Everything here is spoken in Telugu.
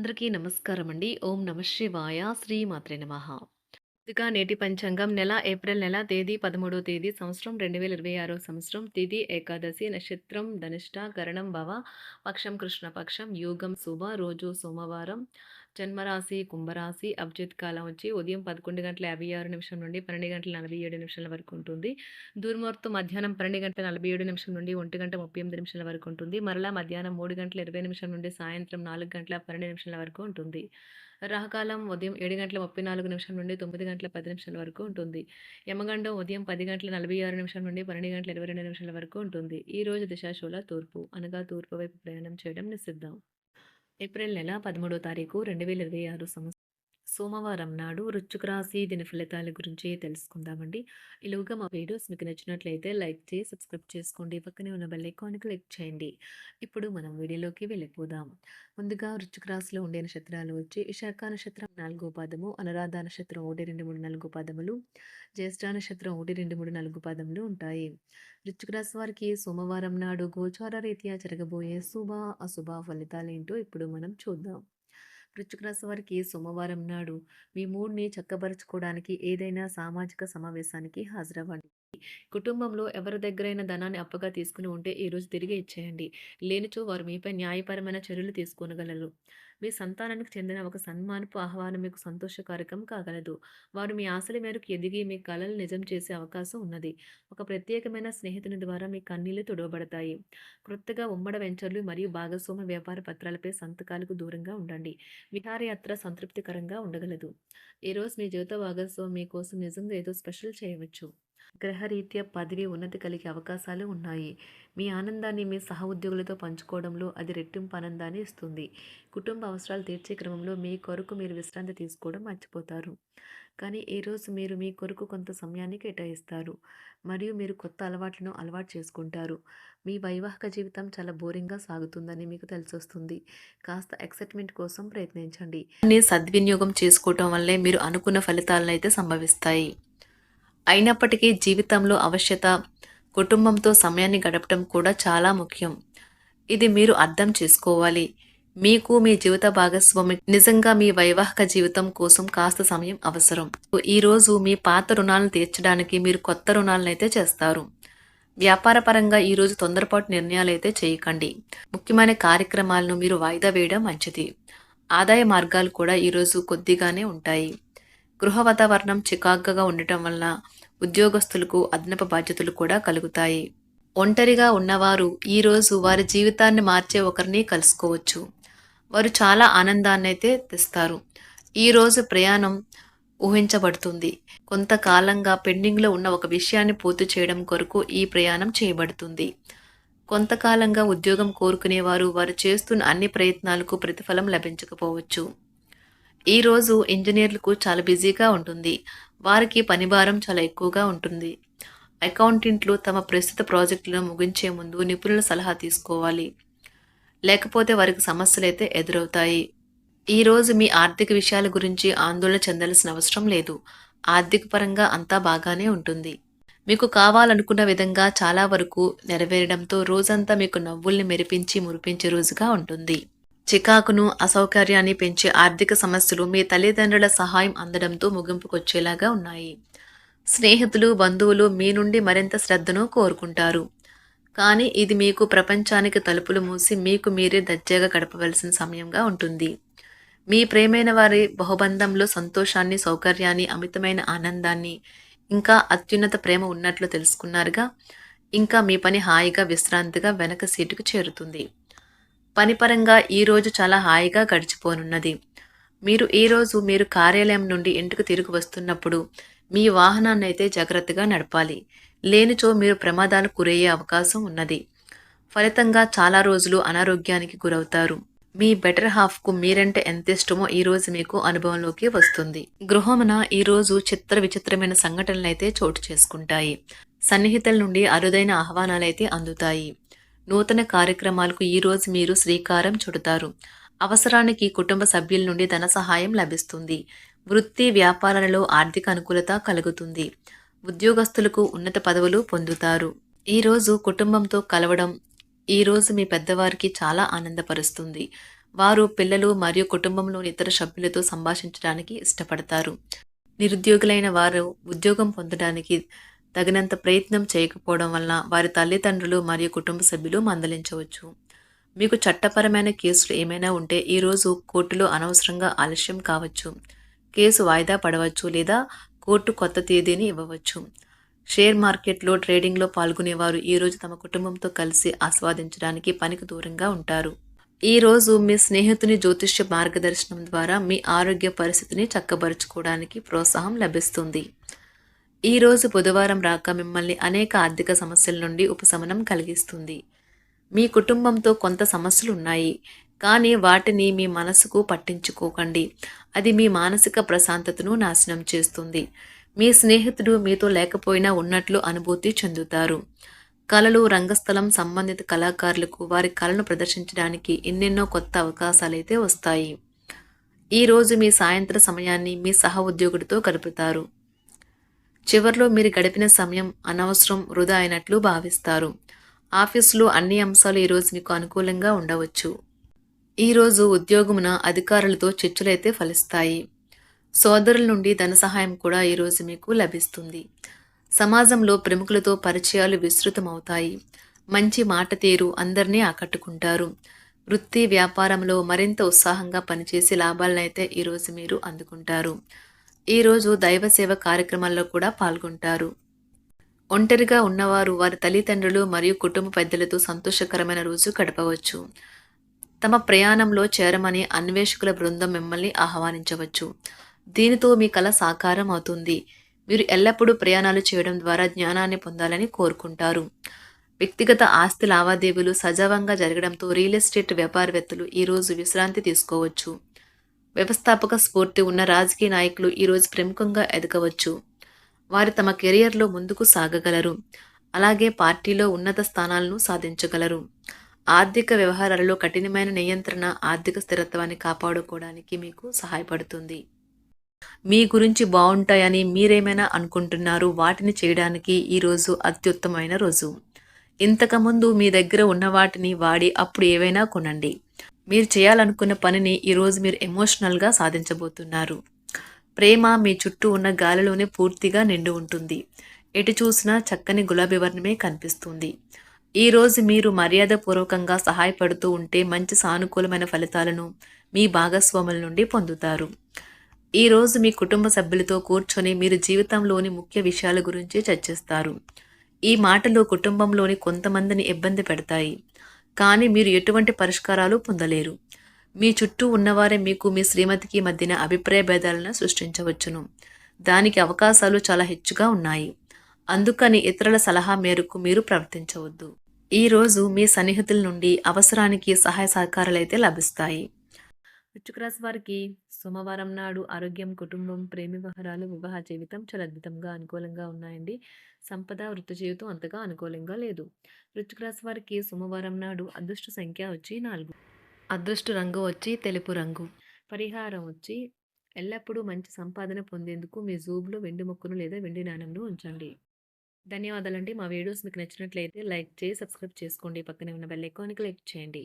అందరికీ నమస్కారం అండి. ఓం నమః శివాయ. శ్రీ మాత్రే నమః. ముందుగా నేటి పంచాంగం నెల ఏప్రిల్ నెల తేదీ 13వ తేదీ సంవత్సరం 2026 సంవత్సరం తిథి ఏకాదశి నక్షత్రం ధనిష్ట కరణం భవ పక్షం కృష్ణపక్షం యోగం శుభ రోజు సోమవారం జన్మరాశి కుంభరాశి అభిజిత్ కాలం వచ్చి ఉదయం 11:56 నుండి 12:47 వరకు ఉంటుంది. దుర్ముహూర్తం మధ్యాహ్నం 12:47 నుండి 1:38 వరకు ఉంటుంది. మరలా మధ్యాహ్నం 3:20 నుండి సాయంత్రం 4:12 వరకు ఉంటుంది. రాహుకాలం ఉదయం 7:34 నుండి 9:10 వరకు ఉంటుంది. యమగండం ఉదయం 10:46 నుండి 12:22 వరకు ఉంటుంది. ఈ రోజు దిశాశూల తూర్పు అనగా తూర్పు వైపు ప్రయాణం చేయడం నిషిద్ధం. ఏప్రిల్ నెల 13వ తారీఖు 2026 సంవత్సరం సోమవారం నాడు వృశ్చిక రాశి దిన ఫలితాల గురించి తెలుసుకుందామండి. ఈలోగా మా వీడియోస్ మీకు నచ్చినట్లయితే లైక్ చేసి సబ్స్క్రైబ్ చేసుకోండి. పక్కనే ఉన్న బెల్ ఐకాన్ క్లిక్ చేయండి. ఇప్పుడు మనం వీడియోలోకి వెళ్ళిపోదాం. ముందుగా వృశ్చిక రాశిలో ఉండే నక్షత్రాలు వచ్చి విశాఖ నక్షత్రం 4వ పాదము, అనురాధ నక్షత్రం 1, 2, 3, 4 పాదములు, జ్యేష్ఠ నక్షత్రం 1, 2, 3, 4 పాదములు ఉంటాయి. వృశ్చిక రాశి వారికి సోమవారం నాడు గోచార రీత్యా జరగబోయే శుభ అశుభ ఫలితాలు ఏంటో ఇప్పుడు మనం చూద్దాం. వృశ్చిక రాశి వారికి సోమవారం నాడు మీ మూడ్ని చక్కబరుచుకోవడానికి ఏదైనా సామాజిక సమావేశానికి హాజరవ్వండి. కుటుంబంలో ఎవరి దగ్గరైనా ధనాన్ని అప్పుగా తీసుకుని ఉంటే ఈరోజు తిరిగి ఇచ్చేయండి. లేనిచో వారు మీపై న్యాయపరమైన చర్యలు తీసుకోనగలరు. మీ సంతానానికి చెందిన ఒక సన్మానపు ఆహ్వానం మీకు సంతోషకారకం కాగలదు. వారు మీ ఆశల మేరకు ఎదిగి మీ కలలు నిజం చేసే అవకాశం ఉన్నది. ఒక ప్రత్యేకమైన స్నేహితుని ద్వారా మీ కన్నీళ్లు తుడవబడతాయి. క్రొత్తగా ఉమ్మడి వెంచర్లు మరియు భాగస్వామ్య వ్యాపార పత్రాలపై సంతకాలకు దూరంగా ఉండండి. విహారయాత్ర సంతృప్తికరంగా ఉండగలదు. ఈరోజు మీ జీవిత భాగస్వామి మీకోసం నిజంగా ఏదో స్పెషల్ చేయవచ్చు. గ్రహరీత్యా పదవి ఉన్నతి కలిగే అవకాశాలు ఉన్నాయి. మీ ఆనందాన్ని మీ సహ ఉద్యోగులతో పంచుకోవడంలో అది రెట్టింపు ఆనందాన్ని ఇస్తుంది. కుటుంబ అవసరాలు తీర్చే క్రమంలో మీ కొరకు మీరు విశ్రాంతి తీసుకోవడం మర్చిపోతారు. కానీ ఈరోజు మీరు మీ కొరకు కొంత సమయాన్ని కేటాయిస్తారు మరియు మీరు కొత్త అలవాట్లను అలవాటు చేసుకుంటారు. మీ వైవాహిక జీవితం చాలా బోరింగ్గా సాగుతుందని మీకు తెలిసొస్తుంది. కాస్త ఎక్సైట్మెంట్ కోసం ప్రయత్నించండి. సద్వినియోగం చేసుకోవటం వల్లే మీరు అనుకున్న ఫలితాలను అయితే సంభవిస్తాయి. అయినప్పటికీ జీవితంలో అవశ్యత కుటుంబంతో సమయాన్ని గడపడం కూడా చాలా ముఖ్యం. ఇది మీరు అర్థం చేసుకోవాలి. మీకు మీ జీవిత భాగస్వామి నిజంగా మీ వైవాహిక జీవితం కోసం కాస్త సమయం అవసరం. ఈరోజు మీ పాత రుణాలను తీర్చడానికి మీరు కొత్త రుణాలను అయితే చేస్తారు. వ్యాపారపరంగా ఈరోజు తొందరపాటు నిర్ణయాలు అయితే చేయకండి. ముఖ్యమైన కార్యక్రమాలను మీరు వాయిదా వేయడం మంచిది. ఆదాయ మార్గాలు కూడా ఈరోజు కొద్దిగానే ఉంటాయి. గృహ వాతావరణం చికాకుగా ఉండటం వల్ల ఉద్యోగస్తులకు అదనపు బాధ్యతలు కూడా కలుగుతాయి. ఒంటరిగా ఉన్నవారు ఈరోజు వారి జీవితాన్ని మార్చే ఒకరిని కలుసుకోవచ్చు. వారు చాలా ఆనందాన్ని అయితే తెస్తారు. ఈరోజు ప్రయాణం ఊహించబడుతుంది. కొంతకాలంగా పెండింగ్లో ఉన్న ఒక విషయాన్ని పూర్తి చేయడం కొరకు ఈ ప్రయాణం చేయబడుతుంది. కొంతకాలంగా ఉద్యోగం కోరుకునేవారు వారు చేస్తున్న అన్ని ప్రయత్నాలకు ప్రతిఫలం లభించకపోవచ్చు. ఈరోజు ఇంజనీర్లకు చాలా బిజీగా ఉంటుంది. వారికి పనిభారం చాలా ఎక్కువగా ఉంటుంది. అకౌంటెంట్లు తమ ప్రస్తుత ప్రాజెక్టులను ముగించే ముందు నిపుణుల సలహా తీసుకోవాలి. లేకపోతే వారికి సమస్యలు అయితే ఎదురవుతాయి. ఈరోజు మీ ఆర్థిక విషయాల గురించి ఆందోళన చెందాల్సిన అవసరం లేదు. ఆర్థిక పరంగా అంతా బాగానే ఉంటుంది. మీకు కావాలనుకున్న విధంగా చాలా వరకు నెరవేరడంతో రోజంతా మీకు నవ్వుల్ని మెరిపించి మురిపించే రోజుగా ఉంటుంది. చికాకును అసౌకర్యాన్ని పెంచే ఆర్థిక సమస్యలు మీ తల్లిదండ్రుల సహాయం అందడంతో ముగింపుకొచ్చేలాగా ఉన్నాయి. స్నేహితులు బంధువులు మీ నుండి మరింత శ్రద్ధను కోరుకుంటారు. కానీ ఇది మీకు ప్రపంచానికి తలుపులు మూసి మీకు మీరే దర్జాగా గడపవలసిన సమయంగా ఉంటుంది. మీ ప్రేమైన వారి బహుబంధంలో సంతోషాన్ని, సౌకర్యాన్ని, అమితమైన ఆనందాన్ని, ఇంకా అత్యున్నత ప్రేమ ఉన్నట్లు తెలుసుకున్నారుగా. ఇంకా మీ పని హాయిగా విశ్రాంతిగా వెనక సీటుకు చేరుతుంది. పనిపరంగా ఈరోజు చాలా హాయిగా గడిచిపోనున్నది. మీరు కార్యాలయం నుండి ఇంటికి తిరిగి వస్తున్నప్పుడు మీ వాహనాన్ని అయితే జాగ్రత్తగా నడపాలి. లేనిచో మీరు ప్రమాదాలకు గురయ్యే అవకాశం ఉన్నది. ఫలితంగా చాలా రోజులు అనారోగ్యానికి గురవుతారు. మీ బెటర్ హాఫ్కు మీరంటే ఎంత ఇష్టమో ఈరోజు మీకు అనుభవంలోకి వస్తుంది. గృహమున ఈరోజు చిత్ర విచిత్రమైన సంఘటనలు అయితే చోటు చేసుకుంటాయి. సన్నిహితుల నుండి అరుదైన ఆహ్వానాలైతే అందుతాయి. నూతన కార్యక్రమాలకు ఈరోజు మీరు శ్రీకారం చుడతారు. అవసరానికి కుటుంబ సభ్యుల నుండి ధన సహాయం లభిస్తుంది. వృత్తి వ్యాపారాలలో ఆర్థిక అనుకూలత కలుగుతుంది. ఉద్యోగస్తులకు ఉన్నత పదవులు పొందుతారు. ఈరోజు కుటుంబంతో కలవడం ఈరోజు మీ పెద్దవారికి చాలా ఆనందపరుస్తుంది. వారు పిల్లలు మరియు కుటుంబంలోని ఇతర సభ్యులతో సంభాషించడానికి ఇష్టపడతారు. నిరుద్యోగులైన వారు ఉద్యోగం పొందడానికి తగినంత ప్రయత్నం చేయకపోవడం వలన వారి తల్లిదండ్రులు మరియు కుటుంబ సభ్యులు మందలించవచ్చు. మీకు చట్టపరమైన కేసులు ఏమైనా ఉంటే ఈరోజు కోర్టులో అనవసరంగా ఆలస్యం కావచ్చు. కేసు వాయిదా పడవచ్చు లేదా కోర్టు కొత్త తేదీని ఇవ్వవచ్చు. షేర్ మార్కెట్లో ట్రేడింగ్లో పాల్గొనేవారు ఈరోజు తమ కుటుంబంతో కలిసి ఆస్వాదించడానికి పనికి దూరంగా ఉంటారు. ఈరోజు మీ స్నేహితుని జ్యోతిష్య మార్గదర్శనం ద్వారా మీ ఆరోగ్య పరిస్థితిని చక్కబరుచుకోవడానికి ప్రోత్సాహం లభిస్తుంది. ఈరోజు బుధవారం రాక మిమ్మల్ని అనేక ఆర్థిక సమస్యల నుండి ఉపశమనం కలిగిస్తుంది. మీ కుటుంబంతో కొంత సమస్యలు ఉన్నాయి, కానీ వాటిని మీ మనసుకు పట్టించుకోకండి. అది మీ మానసిక ప్రశాంతతను నాశనం చేస్తుంది. మీ స్నేహితుడు మీతో లేకపోయినా ఉన్నట్లు అనుభూతి చెందుతారు. కళలు, రంగస్థలం సంబంధిత కళాకారులకు వారి కళను ప్రదర్శించడానికి ఎన్నెన్నో కొత్త అవకాశాలైతే వస్తాయి. ఈరోజు మీ సాయంత్ర సమయాన్ని మీ సహ ఉద్యోగుడితో గడుపుతారు. చివర్లో మీరు గడిపిన సమయం అనవసరం, వృధా అయినట్లు భావిస్తారు. ఆఫీసులో అన్ని అంశాలు ఈరోజు మీకు అనుకూలంగా ఉండవచ్చు. ఈరోజు ఉద్యోగమున అధికారులతో చర్చలైతే ఫలిస్తాయి. సోదరుల నుండి ధన సహాయం కూడా ఈరోజు మీకు లభిస్తుంది. సమాజంలో ప్రముఖులతో పరిచయాలు విస్తృతమవుతాయి. మంచి మాట తీరు అందరినీ ఆకట్టుకుంటారు. వృత్తి వ్యాపారంలో మరింత ఉత్సాహంగా పనిచేసి లాభాలనైతే ఈరోజు మీరు అందుకుంటారు. ఈరోజు దైవ సేవ కార్యక్రమాల్లో కూడా పాల్గొంటారు. ఒంటరిగా ఉన్నవారు వారి తల్లిదండ్రులు మరియు కుటుంబ పెద్దలతో సంతోషకరమైన రోజు గడపవచ్చు. తమ ప్రయాణంలో చేరమని అన్వేషకుల బృందం మిమ్మల్ని ఆహ్వానించవచ్చు. దీనితో మీ కల సాకారం అవుతుంది. మీరు ఎల్లప్పుడూ ప్రయాణాలు చేయడం ద్వారా జ్ఞానాన్ని పొందాలని కోరుకుంటారు. వ్యక్తిగత ఆస్తి లావాదేవీలు సజావంగా జరగడంతో రియల్ ఎస్టేట్ వ్యాపారవేత్తలు ఈరోజు విశ్రాంతి తీసుకోవచ్చు. వ్యవస్థాపక స్ఫూర్తి ఉన్న రాజకీయ నాయకులు ఈరోజు ప్రముఖంగా ఎదగవచ్చు. వారు తమ కెరియర్లో ముందుకు సాగగలరు. అలాగే పార్టీలో ఉన్నత స్థానాలను సాధించగలరు. ఆర్థిక వ్యవహారాలలో కఠినమైన నియంత్రణ ఆర్థిక స్థిరత్వాన్ని కాపాడుకోవడానికి మీకు సహాయపడుతుంది. మీ గురించి బాగుంటాయని మీరేమైనా అనుకుంటున్నారు, వాటిని చేయడానికి ఈరోజు అత్యుత్తమైన రోజు. ఇంతకుముందు మీ దగ్గర ఉన్న వాటిని వాడి అప్పుడు ఏవైనా కొనండి. మీరు చేయాలనుకున్న పనిని ఈరోజు మీరు ఎమోషనల్గా సాధించబోతున్నారు. ప్రేమ మీ చుట్టూ ఉన్న గాలిలోనే పూర్తిగా నిండి ఉంటుంది. ఎటు చూసినా చక్కని గులాబీ వర్ణమే కనిపిస్తుంది. ఈరోజు మీరు మర్యాదపూర్వకంగా సహాయపడుతూ ఉంటే మంచి సానుకూలమైన ఫలితాలను మీ భాగస్వాముల నుండి పొందుతారు. ఈరోజు మీ కుటుంబ సభ్యులతో కూర్చొని మీరు జీవితంలోని ముఖ్య విషయాల గురించి చర్చిస్తారు. ఈ మాటలు కుటుంబంలోని కొంతమందిని ఇబ్బంది పెడతాయి, కానీ మీరు ఎటువంటి పరిష్కారాలు పొందలేరు. మీ చుట్టూ ఉన్నవారే మీకు మీ శ్రీమతికి మధ్యన అభిప్రాయ భేదాలను సృష్టించవచ్చును. దానికి అవకాశాలు చాలా హెచ్చుగా ఉన్నాయి. అందుకని ఇతరుల సలహా మేరకు మీరు ప్రవర్తించవద్దు. ఈరోజు మీ సన్నిహితుల నుండి అవసరానికి సహాయ సహకారాలైతే లభిస్తాయి. వృశ్చిక రాశి వారికి సోమవారం నాడు ఆరోగ్యం, కుటుంబం, ప్రేమ వ్యవహారాలు, వివాహ జీవితం చాలా అద్భుతంగా అనుకూలంగా ఉన్నాయండి. సంపద, వృత్తి జీవితం అంతగా అనుకూలంగా లేదు. వృశ్చిక రాశి వారికి సోమవారం నాడు అదృష్ట సంఖ్య వచ్చి 4. అదృష్ట రంగు వచ్చి తెలుపు రంగు. పరిహారం వచ్చి ఎల్లప్పుడూ మంచి సంపాదన పొందేందుకు మీ జోబులో వెండి ముక్కను లేదా వెండి నాణెంను ఉంచండి. ధన్యవాదాలండి. మా వీడియోస్ మీకు నచ్చినట్లయితే లైక్ చేసి సబ్స్క్రైబ్ చేసుకోండి. పక్కనే ఉన్న బెల్ ఐకాన్‌ని క్లిక్ చేయండి.